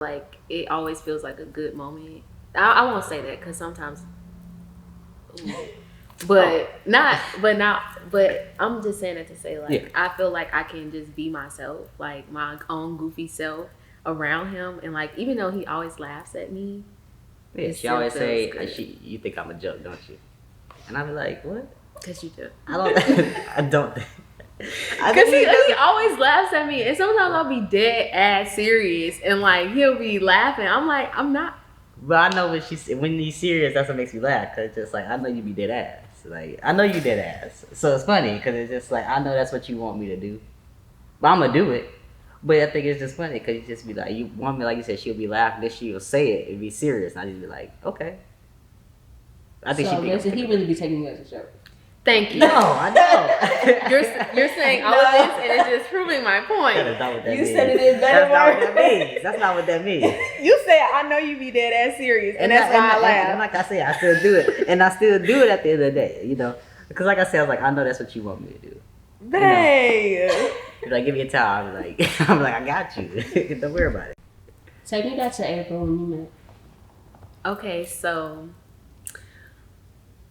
like it always feels like a good moment. I won't say that because sometimes, but I'm just saying it to say like I feel like I can just be myself, like my own goofy self around him, and like even though he always laughs at me, yeah, she always say you think I'm a joke, don't you? And I be like, what? Because you do. I don't. I don't. Because he always laughs at me, and sometimes I'll be dead ass serious, and like he'll be laughing. I'm like, I'm not. But I know when he's serious, that's what makes me laugh. Cause it's just like I know you be dead ass. Like I know you dead ass. So it's funny because it's just like I know that's what you want me to do, but I'm gonna do it. But I think it's just funny because you just be like, you want me, like you said, she'll be laughing, then she'll say it and be serious, and I just be like, okay. I think he really be taking me as a joke. Thank you. No, I know. You're saying all of this and it's just proving my point. That is not what that you means. said it in better words. That's not what that means. You said I know you be dead ass serious, and that's why I laugh. And like I said, I still do it, and I still do it at the end of the day, you know. Because like I said, I was like, I know that's what you want me to do. Babe. You know? Like, give me a towel. I'm like, I got you. Don't worry about it. Take me back to April when you met. Okay, so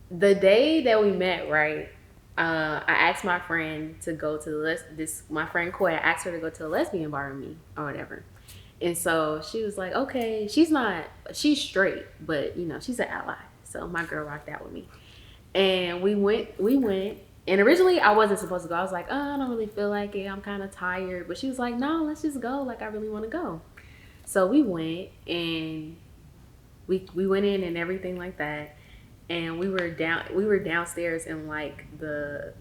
the day that we met, right? I asked my friend to go to my friend Coy. I asked her to go to the lesbian bar with me or whatever, and so she was like, "Okay, she's straight, but you know, she's an ally." So my girl rocked out with me, and we went. And originally, I wasn't supposed to go. I was like, "Oh, I don't really feel like it. I'm kind of tired." But she was like, "No, let's just go. Like, I really want to go." So we went, and we went in and everything like that. And we were downstairs in like the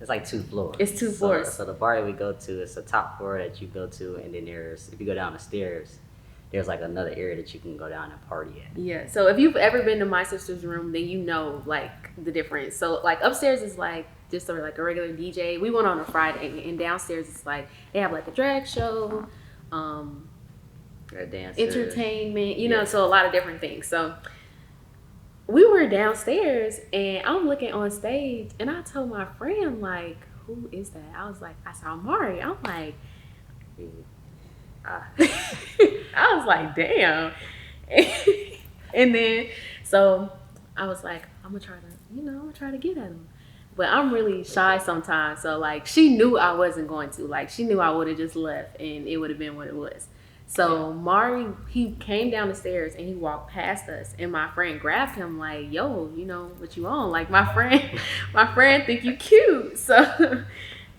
it's like 2 floors. It's 2 floors. So the bar that we go to is the top floor that you go to, and then if you go down the stairs, there's like another area that you can go down and party at. Yeah. So if you've ever been to my sister's room, then you know like the difference. So like upstairs is like just like a regular DJ. We went on a Friday, and downstairs it's like they have like a drag show, entertainment, you know, so a lot of different things. So we were downstairs, and I'm looking on stage, and I told my friend, like, who is that? I was like, I saw Amari. I'm like, I was like, damn. And then, so I was like, I'm gonna try to get at him. But I'm really shy sometimes. So like, she knew I wasn't going to. Like, she knew I would have just left, and it would have been what it was. So Mari, he came down the stairs and he walked past us, and my friend grabbed him like, "Yo, you know what you on?" Like my friend think you cute. So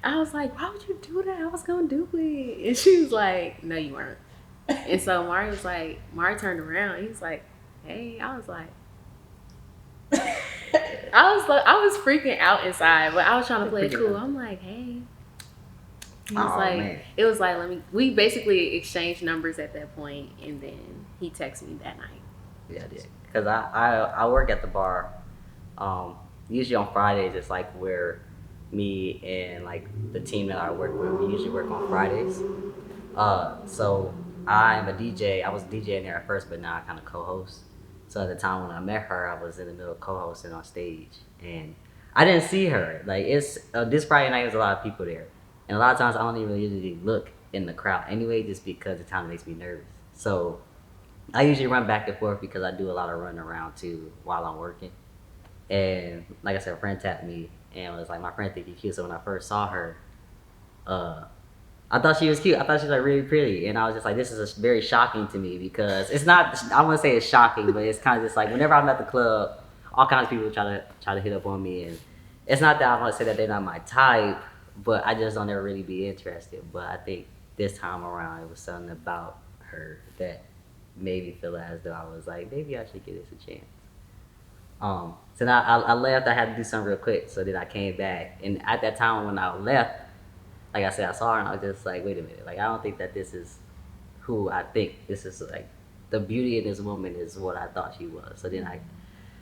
I was like, "Why would you do that? I was gonna do it." And she was like, "No, you weren't." And so Mari turned around. He was like, "Hey," I was like, I was freaking out inside, but I was trying to play it cool. I'm like, "Hey." It was like, we basically exchanged numbers at that point, and then he texted me that night. Yeah, I did. Because I work at the bar. Usually on Fridays, it's like where me and like the team that I work with, we usually work on Fridays. So I'm a DJ. I was DJing there at first, but now I kind of co-host. So at the time when I met her, I was in the middle of co-hosting on stage, and I didn't see her. Like this Friday night, was a lot of people there. And a lot of times I don't even usually look in the crowd anyway, just because it kind of makes me nervous. So I usually run back and forth because I do a lot of running around too while I'm working. And like I said, a friend tapped me and was like, "My friend think you're cute." So when I first saw her, I thought she was cute. I thought she was like really pretty. And I was just like, this is very shocking to me because it's not, I wouldn't say it's shocking, but it's kind of just like whenever I'm at the club, all kinds of people try to hit up on me. And it's not that I want to say that they're not my type, but I just don't ever really be interested. But I think this time around, it was something about her that made me feel as though I was like, maybe I should give this a chance. So now I left. I had to do something real quick. So then I came back. And at that time when I left, like I said, I saw her and I was just like, wait a minute. Like, I don't think that this is who I think this is. Like, the beauty in this woman is what I thought she was. So then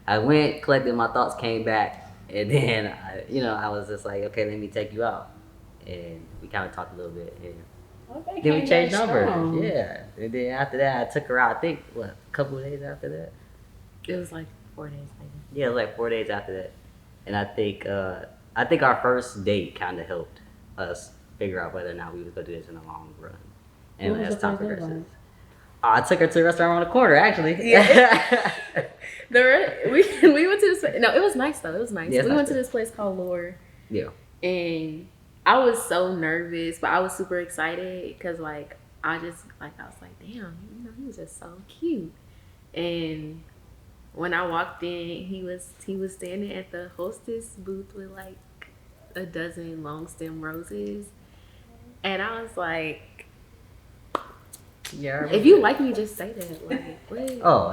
I went, collected my thoughts, came back. And then, I was just like, okay, let me take you out. And we kind of talked a little bit. And then we changed numbers. Yeah. And then after that, I took her out, I think, a couple of days after that? It was like 4 days later. Yeah, it was like 4 days after that. And I think our first date kind of helped us figure out whether or not we was going to do this in the long run. And What was as the time first day progresses. like? I took her to a restaurant around the corner, actually. Yeah. We went to this. No, it was nice though. It was nice. Yeah, it's we nice went to there. this place called Lore, Yeah. and I was so nervous, but I was super excited because like I was like, damn, he was just so cute. And when I walked in, he was standing at the hostess booth with like a dozen long stem roses, and I was like, Yeah. if you like me, just say that. Like, what? Oh,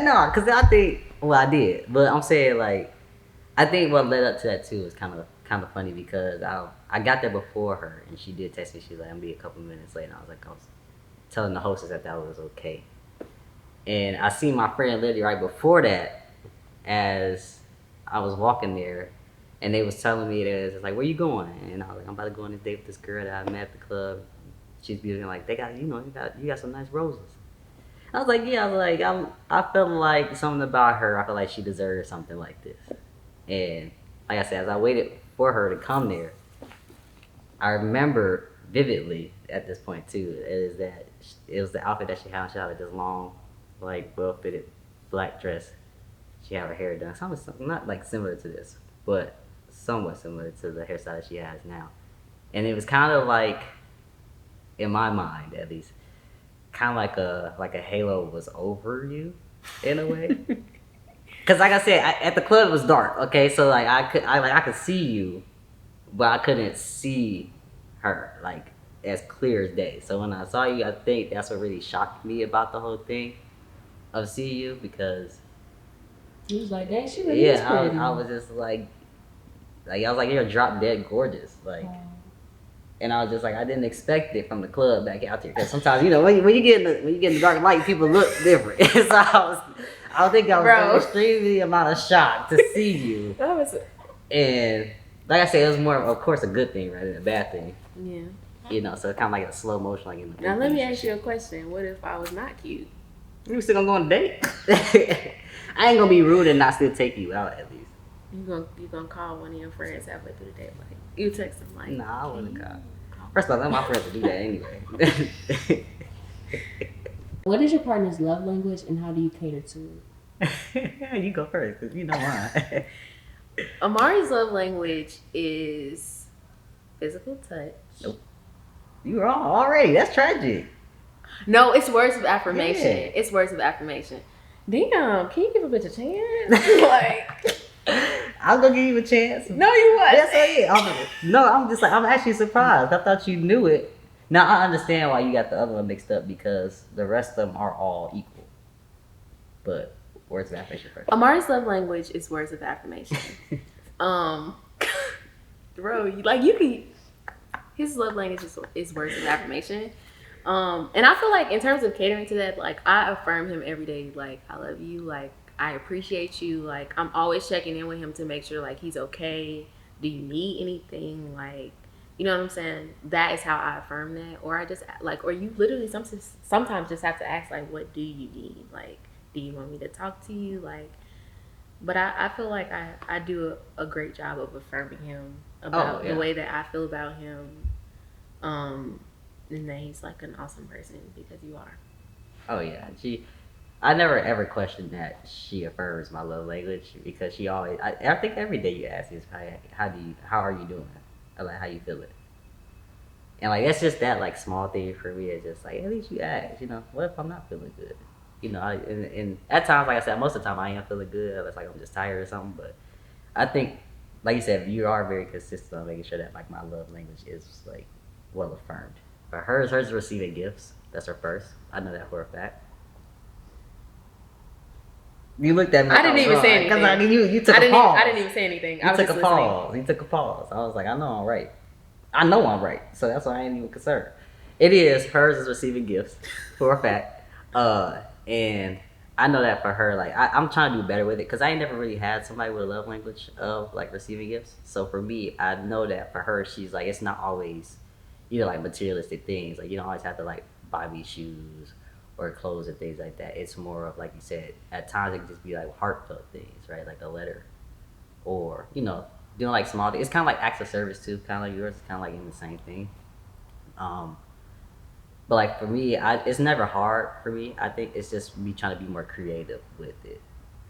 no, because I think, well, I did. But I'm saying, like, I think what led up to that, too, is kind of funny because I got there before her, and she did text me. She was like, I'm going to be a couple minutes late. And I was like, I was telling the hostess that was okay. And I seen my friend literally right before that as I was walking there, and they was telling me that it's like, where you going? And I was like, I'm about to go on a date with this girl that I met at the club. She's beautiful. Like, they got, you got some nice roses. I was like, yeah, I felt like something about her. I felt like she deserved something like this. And like I said, as I waited for her to come there, I remember vividly at this point too, is that it was the outfit that she had. She had like this long, like well-fitted black dress. She had her hair done. Something not like similar to this, but somewhat similar to the hairstyle that she has now. And it was kind of like, in my mind at least, kind of like a halo was over you, in a way. Cause like I said, at the club it was dark. Okay, so like I could see you, but I couldn't see her like as clear as day. So when I saw you, I think that's what really shocked me about the whole thing of seeing you, because He was like, dang, she really is pretty. I was just like I was like, you're drop dead gorgeous, like. And I was just like, I didn't expect it from the club back out there, because sometimes when you get in the dark light, people look different. So I think I was extremely amount of shock to see you. And like I said, it was more, of course, a good thing rather than a bad thing. Yeah. So it's kind of like a slow motion. Like now let me ask you a question. What if I was not cute? You still gonna go on a date? I ain't gonna be rude and not still take you out at least. You gonna call one of your friends halfway through the day, like you text them like, nah, I wouldn't call. First of all, let my friends do that anyway. What is your partner's love language, and how do you cater to it? You go first, because you know mine. Amari's love language is physical touch. Nope. You wrong already. That's tragic. No, it's words of affirmation. Yeah. It's words of affirmation. Damn, can you give a bitch a chance? Like, I'm gonna give you a chance. no, you what? Yes, I am. I'm actually surprised. I thought you knew it. Now I understand why you got the other one mixed up, because the rest of them are all equal. But words of affirmation first. Amari's love language is words of affirmation. Bro, you can. His love language is words of affirmation. And I feel like in terms of catering to that, like I affirm him every day. Like, I love you. Like, I appreciate you. Like, I'm always checking in with him to make sure like he's okay. Do you need anything? Like, you know what I'm saying? That is how I affirm that. Or I just like, or you literally sometimes just have to ask like, what do you need? Like, do you want me to talk to you? Like, but I feel like I do a great job of affirming him about the way that I feel about him. And that he's like an awesome person, because you are. Oh yeah, I never ever questioned that she affirms my love language, because she always. I think every day you ask is how are you doing? Or like, how you feeling? And like that's just that like small thing for me. It's just like, at least you ask. What if I'm not feeling good? And at times, like I said, most of the time I am feeling good. It's like I'm just tired or something. But I think, like you said, you are very consistent on making sure that like my love language is like well affirmed. But hers is receiving gifts. That's her first. I know that for a fact. You looked at me. I didn't even say anything. Because you took a pause. I didn't even say anything. You took a pause. You took a pause. I was like, I know I'm right. I know I'm right. So that's why I ain't even concerned. It is. Hers is receiving gifts for a fact. And I know that for her, like, I'm trying to do better with it, because I ain't never really had somebody with a love language of, like, receiving gifts. So for me, I know that for her, she's like, it's not always, like, materialistic things. Like, you don't always have to, like, buy me shoes or clothes and things like that. It's more of, like you said, at times it can just be, like, heartfelt things, right? Like a letter. Or, doing, like, small things. It's kind of like acts of service, too. Kind of like yours. It's kind of like in the same thing. But like for me, it's never hard for me. I think it's just me trying to be more creative with it,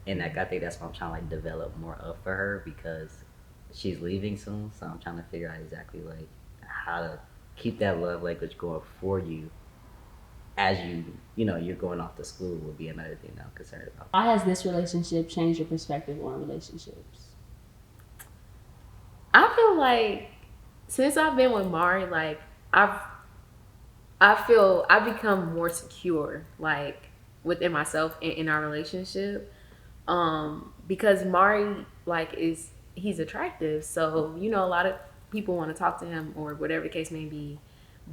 and like I think that's what I'm trying to like develop more of for her because she's leaving soon. So I'm trying to figure out exactly like how to keep that love language going for you as you're going off to school would be another thing that I'm concerned about. How has this relationship changed your perspective on relationships? I feel like since I've been with Mari, like I become more secure, like within myself and in our relationship. Because Mari like he's attractive, so a lot of people want to talk to him or whatever the case may be.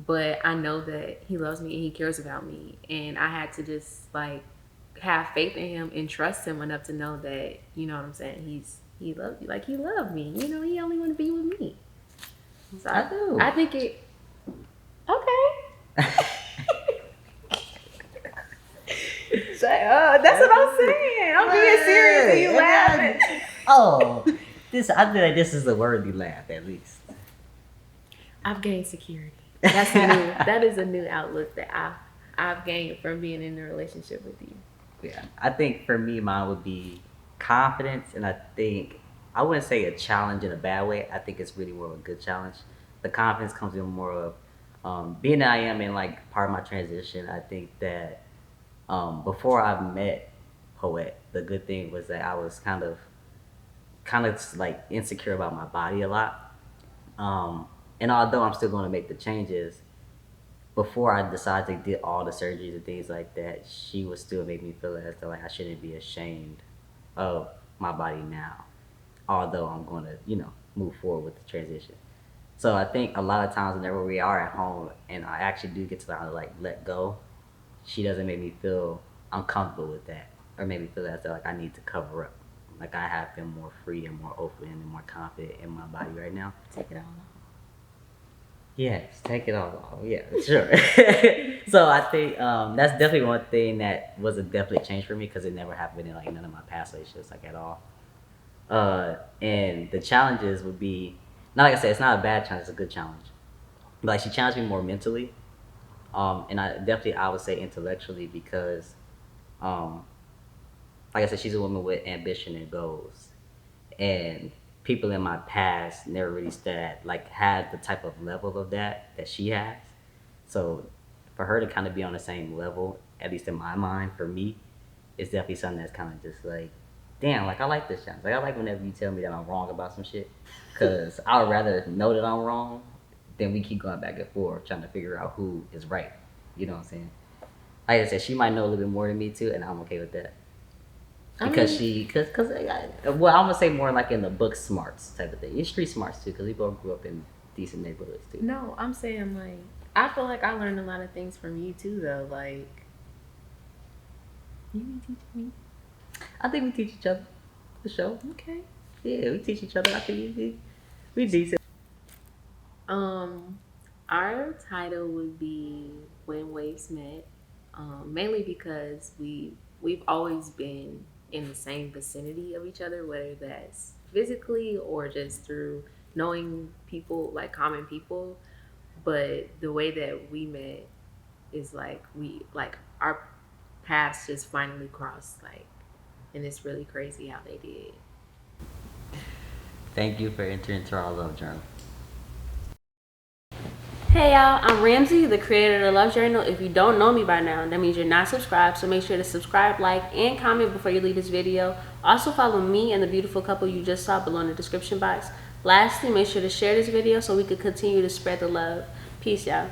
But I know that he loves me and he cares about me, and I had to just like have faith in him and trust him enough to know that what I'm saying. He loved you, like he loved me. He only want to be with me. So I do. I think it. Okay. That's what I'm saying. I'm being serious and you laughing. Oh, I feel like this is a worthy laugh at least. I've gained security. That's new. That is a new outlook that I've gained from being in a relationship with you. Yeah, I think for me, mine would be confidence, and I think I wouldn't say a challenge in a bad way. I think it's really more of a good challenge. The confidence comes in more of being that I am in like part of my transition. I think that before I met Po'et, the good thing was that I was kind of like insecure about my body a lot. And although I'm still going to make the changes, before I decided to do all the surgeries and things like that, she would still make me feel as though like I shouldn't be ashamed of my body now, although I'm going to move forward with the transition. So I think a lot of times whenever we are at home and I actually do get to learn how to like let go, she doesn't make me feel uncomfortable with that or make me feel as though like I need to cover up. Like I have been more free and more open and more confident in my body right now. Take it all off. Yes, take it all off. Yeah, sure. So I think that's definitely one thing that was a definite change for me because it never happened in like none of my past relationships like at all. And the challenges would be, not like I said, it's not a bad challenge, it's a good challenge. But like she challenged me more mentally, and I would say intellectually because, like I said, she's a woman with ambition and goals, and people in my past never really had the type of level of that she has. So for her to kind of be on the same level, at least in my mind, for me, it's definitely something that's kind of just like, damn, like I like this challenge. Like I like whenever you tell me that I'm wrong about some shit, because I would rather know that I'm wrong than we keep going back and forth trying to figure out who is right. You know what I'm saying? Like I said, she might know a little bit more than me too, and I'm okay with that. Because I'm gonna say more like in the book smarts type of thing. You're street smarts too, because we both grew up in decent neighborhoods too. No, I'm saying like I feel like I learned a lot of things from you too, though. Like you be teaching me. I think we teach each other. For sure. Okay. Yeah, we teach each other. I think we decent. Our title would be When Waves Met. Mainly because we've always been in the same vicinity of each other, whether that's physically or just through knowing people, like common people. But the way that we met is like our paths just finally crossed, like, and it's really crazy how they did. Thank you for entering into our love journal. Hey y'all, I'm Ramsey, the creator of the Love Journal. If you don't know me by now, that means you're not subscribed, so make sure to subscribe, like, and comment before you leave this video. Also follow me and the beautiful couple you just saw below in the description box. Lastly, make sure to share this video so we can continue to spread the love. Peace, y'all.